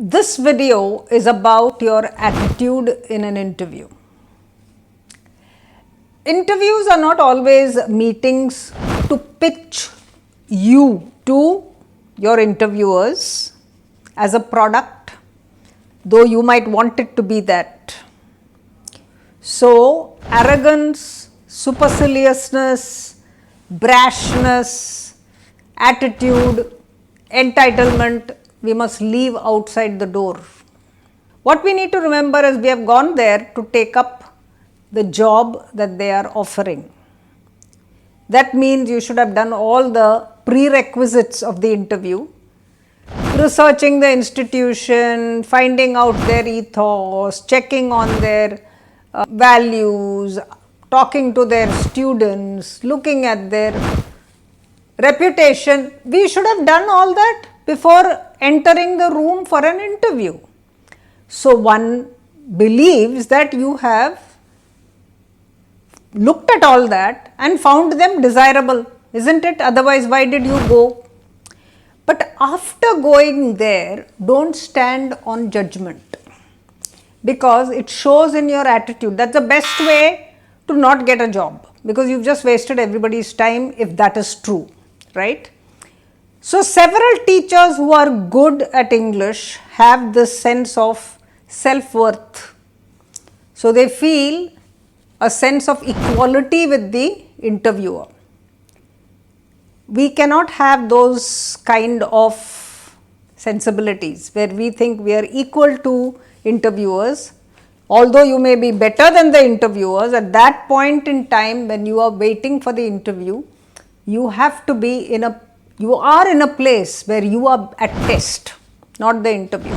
This video is about your attitude in an interview. Interviews are not always meetings to pitch you to your interviewers as a product, though you might want it to be that. So, arrogance, superciliousness, brashness, attitude, entitlement, we must leave outside the door. What we need to remember is we have gone there to take up the job that they are offering. That means you should have done all the prerequisites of the interview, researching the institution, finding out their ethos, checking on their values, talking to their students, looking at their reputation. We should have done all that before entering the room for an interview. So, one believes that you have looked at all that and found them desirable, isn't it? Otherwise, why did you go? But after going there, don't stand on judgment, because it shows in your attitude. That's the best way to not get a job, because you've just wasted everybody's time if that is true, right? So, several teachers who are good at English have this sense of self-worth. So, they feel a sense of equality with the interviewer. We cannot have those kind of sensibilities where we think we are equal to interviewers. Although you may be better than the interviewers, at that point in time when you are waiting for the interview, you have to be you are in a place where you are at test, not the interview.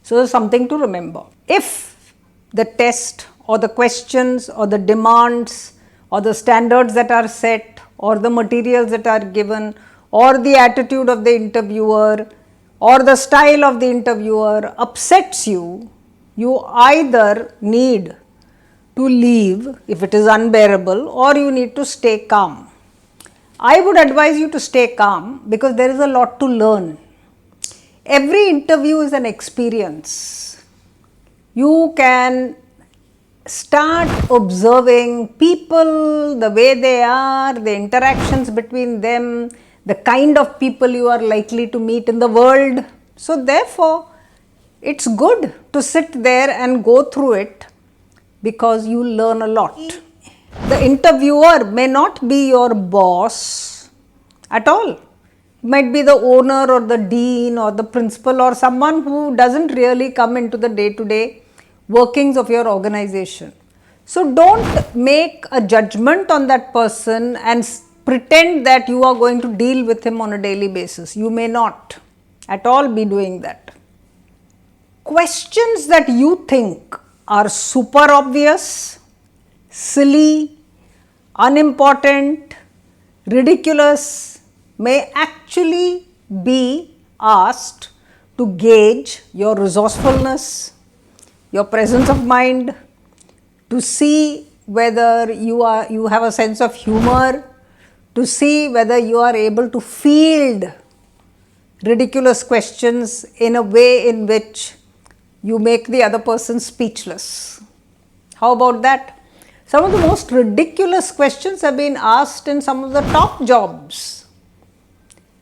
So, there's something to remember. If the test or the questions or the demands or the standards that are set or the materials that are given or the attitude of the interviewer or the style of the interviewer upsets you, you either need to leave if it is unbearable, or you need to stay calm. I would advise you to stay calm, because there is a lot to learn. Every interview is an experience. You can start observing people, the way they are, the interactions between them, the kind of people you are likely to meet in the world. So, therefore, it's good to sit there and go through it, because you learn a lot. The interviewer may not be your boss at all. It might be the owner or the dean or the principal or someone who doesn't really come into the day-to-day workings of your organization. So, don't make a judgment on that person and pretend that you are going to deal with him on a daily basis. You may not at all be doing that. Questions that you think are super obvious, silly, unimportant, ridiculous may actually be asked to gauge your resourcefulness, your presence of mind, to see whether you have a sense of humor, to see whether you are able to field ridiculous questions in a way in which you make the other person speechless. How about that? Some of the most ridiculous questions have been asked in some of the top jobs.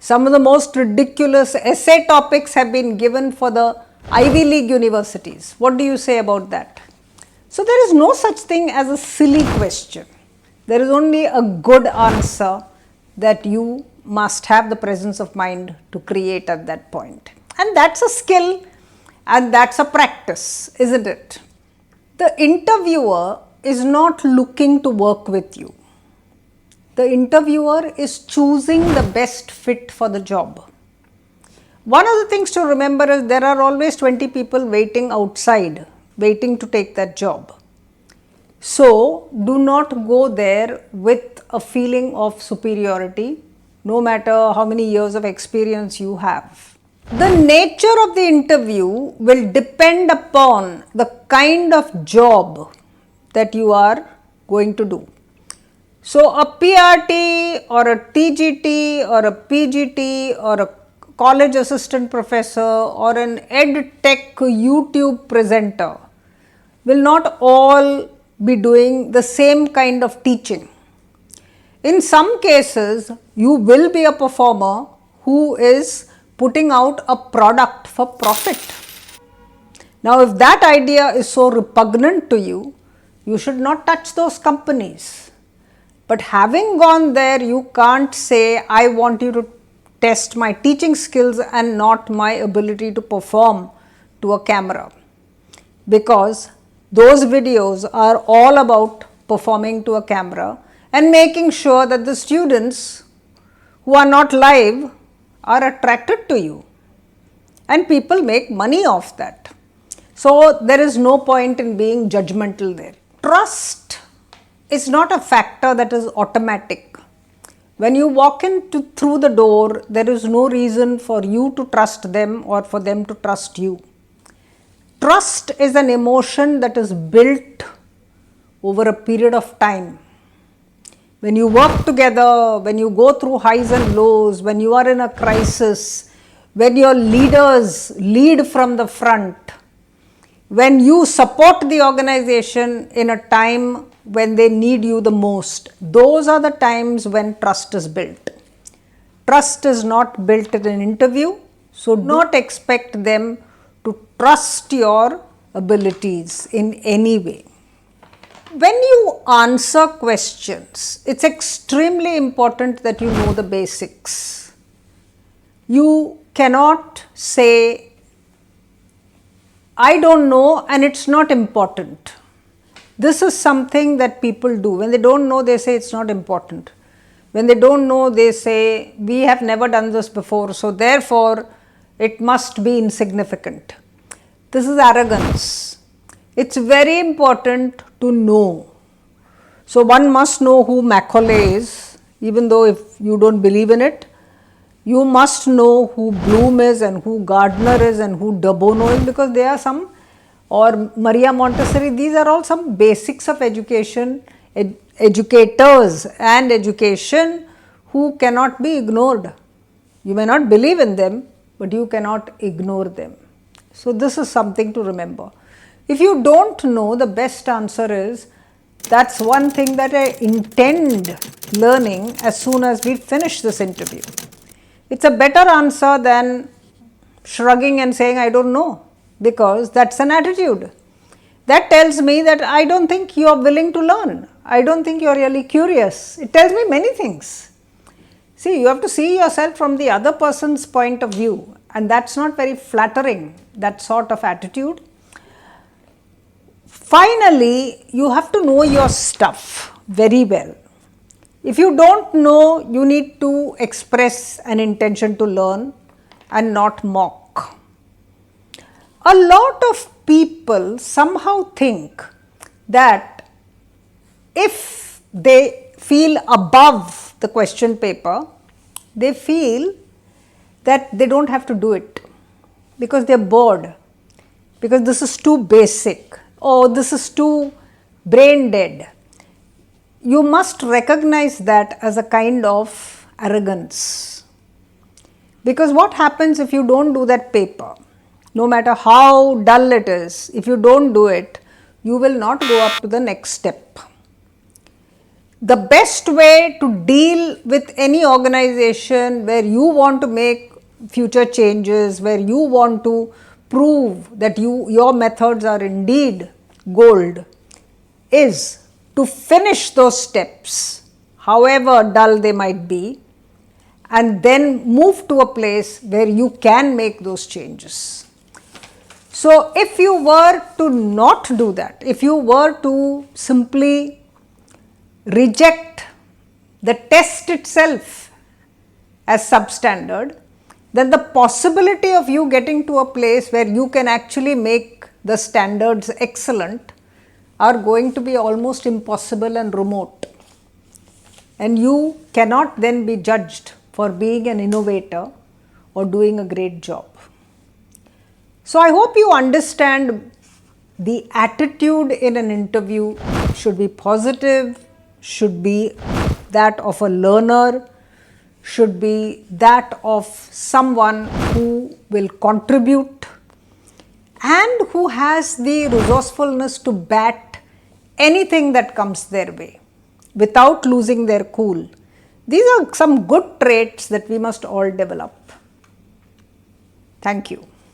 Some of the most ridiculous essay topics have been given for the Ivy League universities. What do you say about that? So, there is no such thing as a silly question. There is only a good answer that you must have the presence of mind to create at that point. And that's a skill and that's a practice, isn't it? The interviewer is not looking to work with you. The interviewer is choosing the best fit for the job. One of the things to remember is there are always 20 people waiting outside, waiting to take that job. So, do not go there with a feeling of superiority, no matter how many years of experience you have. The nature of the interview will depend upon the kind of job that you are going to do. So, a PRT or a TGT or a PGT or a college assistant professor or an ed tech YouTube presenter will not all be doing the same kind of teaching. In some cases, you will be a performer who is putting out a product for profit. Now, if that idea is so repugnant to you, you should not touch those companies. But having gone there, you can't say, I want you to test my teaching skills and not my ability to perform to a camera. Because those videos are all about performing to a camera and making sure that the students who are not live are attracted to you. And people make money off that. So, there is no point in being judgmental there. Trust is not a factor that is automatic. When you walk through the door, there is no reason for you to trust them or for them to trust you. Trust is an emotion that is built over a period of time. When you work together, when you go through highs and lows, when you are in a crisis, when your leaders lead from the front, when you support the organization in a time when they need you the most, those are the times when trust is built. Trust is not built in an interview, so do not expect them to trust your abilities in any way. When you answer questions, it's extremely important that you know the basics. You cannot say, I don't know and it's not important. This is something that people do. When they don't know, they say it's not important. When they don't know, they say, we have never done this before, so therefore it must be insignificant. This is arrogance. It's very important to know. So one must know who Macaulay is, even though if you don't believe in it. You must know who Bloom is and who Gardner is and who De Bono is, because they are some, or Maria Montessori, these are all some basics of education, educators and education who cannot be ignored. You may not believe in them, but you cannot ignore them. So this is something to remember. If you don't know, the best answer is, that's one thing that I intend learning as soon as we finish this interview. It's a better answer than shrugging and saying, I don't know, because that's an attitude. That tells me that I don't think you are willing to learn. I don't think you are really curious. It tells me many things. See, you have to see yourself from the other person's point of view, and that's not very flattering, that sort of attitude. Finally, you have to know your stuff very well. If you don't know, you need to express an intention to learn and not mock. A lot of people somehow think that if they feel above the question paper, they feel that they don't have to do it because they are bored, because this is too basic, or this is too brain dead. You must recognize that as a kind of arrogance, because what happens if you don't do that paper? No matter how dull it is, if you don't do it, you will not go up to the next step. The best way to deal with any organization where you want to make future changes, where you want to prove that your methods are indeed gold, is to finish those steps, however dull they might be, and then move to a place where you can make those changes. So, if you were to not do that, if you were to simply reject the test itself as substandard, then the possibility of you getting to a place where you can actually make the standards excellent are going to be almost impossible and remote, and you cannot then be judged for being an innovator or doing a great job. So, I hope you understand the attitude in an interview should be positive, should be that of a learner, should be that of someone who will contribute and who has the resourcefulness to bat anything that comes their way without losing their cool. These are some good traits that we must all develop. Thank you.